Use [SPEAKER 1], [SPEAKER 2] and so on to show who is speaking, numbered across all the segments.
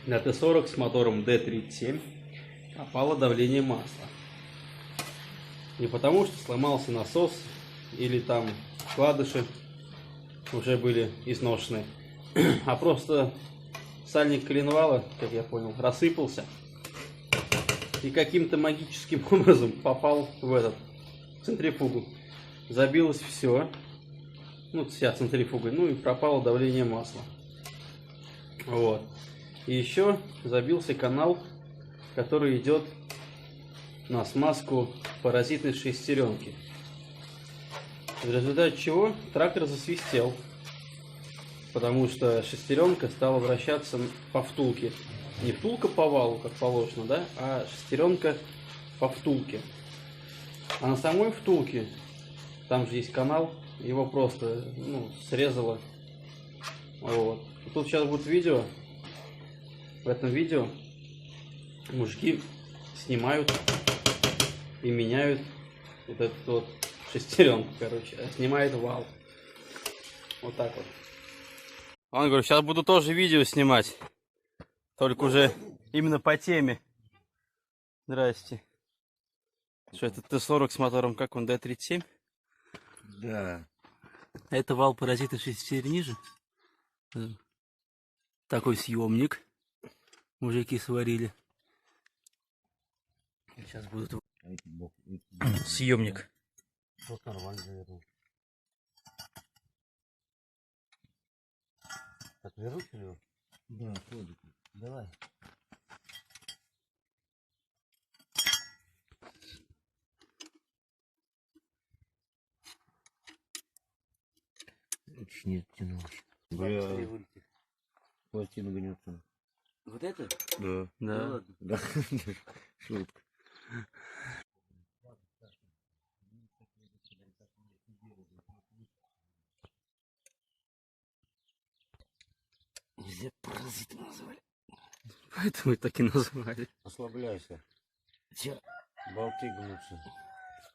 [SPEAKER 1] На Т-40 с мотором Д-37 пропало давление масла. Не потому, что сломался насос или там вкладыши уже были изношены, а просто сальник коленвала, как я понял, рассыпался и каким-то магическим образом попал в центрифугу. Забилось все, вся центрифуга, и пропало давление масла. Вот. И еще забился канал, который идет на смазку паразитной шестеренки. В результате чего трактор засвистел, потому что шестеренка стала вращаться по втулке. Не втулка по валу, как положено, да, а шестеренка по втулке. А на самой втулке, там же есть канал, его просто срезало. Вот. И тут сейчас будет видео. В этом видео мужики снимают и меняют вот эту вот шестеренку, снимает вал. Вот так вот. Он говорит, сейчас буду тоже видео снимать, только уже именно по теме. Здрасте. Что это Т-40 с мотором, как он, Д-37?
[SPEAKER 2] Да.
[SPEAKER 1] Это вал паразита шестерни же. Такой съемник мужики сварили. Сейчас будут съемник.
[SPEAKER 2] Вот нормально, наверное. Так, вернуть его? Да, ходит. Давай. Нет, тянулось. Бля, пластину гнется.
[SPEAKER 1] Вот это?
[SPEAKER 2] Да.
[SPEAKER 1] Да.
[SPEAKER 2] Да. Шутка.
[SPEAKER 1] Нельзя паразитом называли. Поэтому и так и назвали.
[SPEAKER 2] Ослабляйся.
[SPEAKER 1] Че?
[SPEAKER 2] Болты гнутся.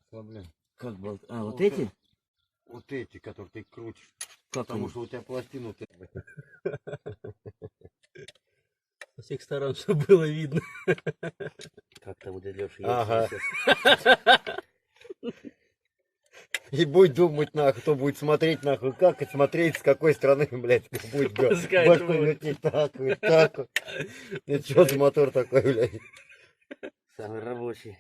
[SPEAKER 2] Ослабляй.
[SPEAKER 1] Как болт? А, вот эти?
[SPEAKER 2] Вот эти, которые ты крутишь.
[SPEAKER 1] Как
[SPEAKER 2] Потому
[SPEAKER 1] они?
[SPEAKER 2] что у тебя пластину...
[SPEAKER 1] Со всех сторон, чтобы было видно.
[SPEAKER 2] Как там вот идешь?
[SPEAKER 3] Ага. И будет думать, нахуй, кто будет смотреть, нахуй, как и смотреть, с какой стороны, блядь, будет башку крутить, так вот, так вот. Это что за мотор такой, блядь?
[SPEAKER 2] Самый рабочий.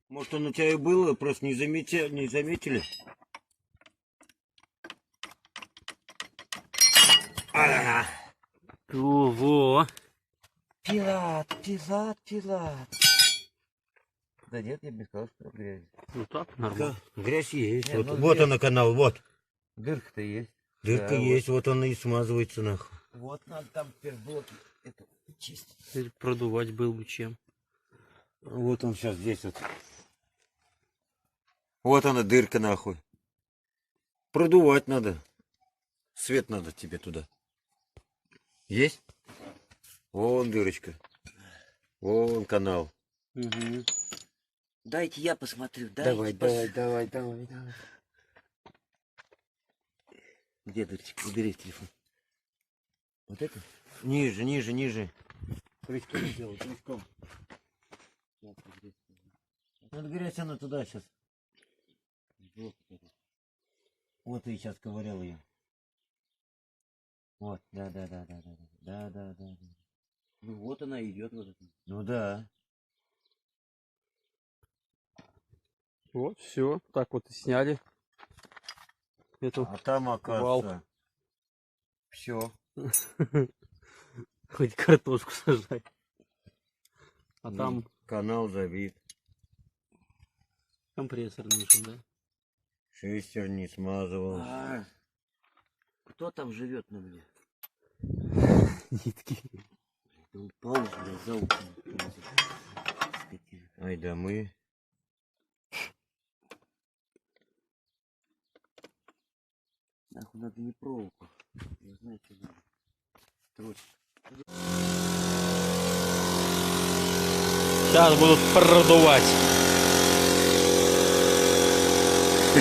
[SPEAKER 2] Может, он у тебя и было, просто не заметили?
[SPEAKER 1] Ого!
[SPEAKER 2] Пилат. Да нет, я бы сказал, что грязь.
[SPEAKER 1] Ну так, нормально.
[SPEAKER 2] Грязь есть.
[SPEAKER 3] Вот, вот она канал, вот.
[SPEAKER 2] Дырка-то есть.
[SPEAKER 3] Дырка
[SPEAKER 2] Да,
[SPEAKER 3] есть, вот он и смазывается, нахуй.
[SPEAKER 2] Вот надо там теперь блоки это чистить.
[SPEAKER 1] Теперь продувать был бы чем.
[SPEAKER 3] Вот он сейчас здесь вот. Вот она дырка, нахуй. Продувать надо. Свет надо тебе туда. Есть? Вон дырочка. Вон канал.
[SPEAKER 1] Угу.
[SPEAKER 2] Дайте я посмотрю.
[SPEAKER 3] Давай.
[SPEAKER 2] Где дырочка? Убери телефон.
[SPEAKER 3] Вот это? Ниже.
[SPEAKER 2] Крючком сделай, крючком.
[SPEAKER 3] Надо грязь она туда сейчас. Вот и сейчас ковырял ее. Вот, да.
[SPEAKER 2] Ну вот она идет вот это.
[SPEAKER 3] Ну да.
[SPEAKER 1] Вот, все. Так вот и сняли. Эту
[SPEAKER 3] А там, оказывается, все.
[SPEAKER 1] хоть картошку сажать. А там
[SPEAKER 3] Канал забит.
[SPEAKER 1] компрессор нужен, да?
[SPEAKER 3] Шестер не смазывал.
[SPEAKER 2] Кто там живет на мне?
[SPEAKER 1] Нитки.
[SPEAKER 2] Он пауз, блядь, за ухом. Скотина.
[SPEAKER 3] Ай да мы.
[SPEAKER 2] Нахуй надо не проволоку. Не знаю, что надо. Тросик.
[SPEAKER 1] Сейчас будут продувать. О.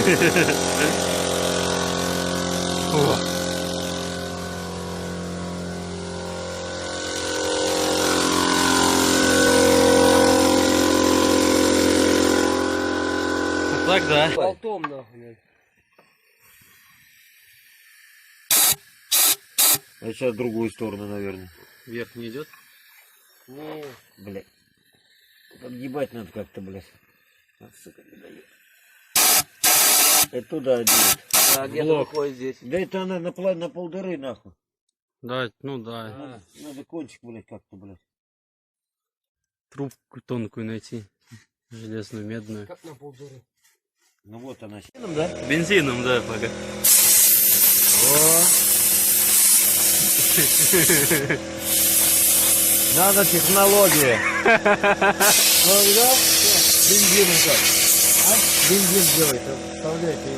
[SPEAKER 1] Вот так, да.
[SPEAKER 2] Болтом нахуй.
[SPEAKER 3] А сейчас в другую сторону, наверное.
[SPEAKER 1] Вверх не идет.
[SPEAKER 3] Не, блядь. Подгибать надо как-то, блядь. А, сука, не дает. Это туда один.
[SPEAKER 2] А где
[SPEAKER 1] Блок.
[SPEAKER 2] такой здесь?
[SPEAKER 3] Да это она на полдыры, нахуй.
[SPEAKER 1] Да, ну да.
[SPEAKER 3] Надо кончик, блядь, как-то, блядь.
[SPEAKER 1] Трубку тонкую найти. Железную, медную.
[SPEAKER 2] Как на полдуры?
[SPEAKER 3] Ну вот она. Да?
[SPEAKER 1] Бензином, да, пока.
[SPEAKER 3] Нанотехнология. Ну, видал? Бензином как? А? Бензин делает, вставляйте.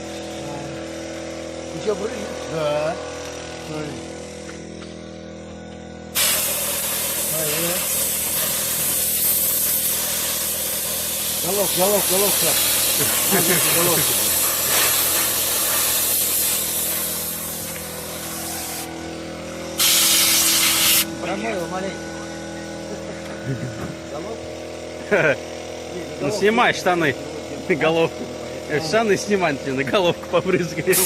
[SPEAKER 3] Еще брызжет? Да. Смотри. Головка. Головка.
[SPEAKER 2] Промойл маленько.
[SPEAKER 1] Ну снимай штаны. Головку. Штаны снимай, тебе на головку побрызгаем.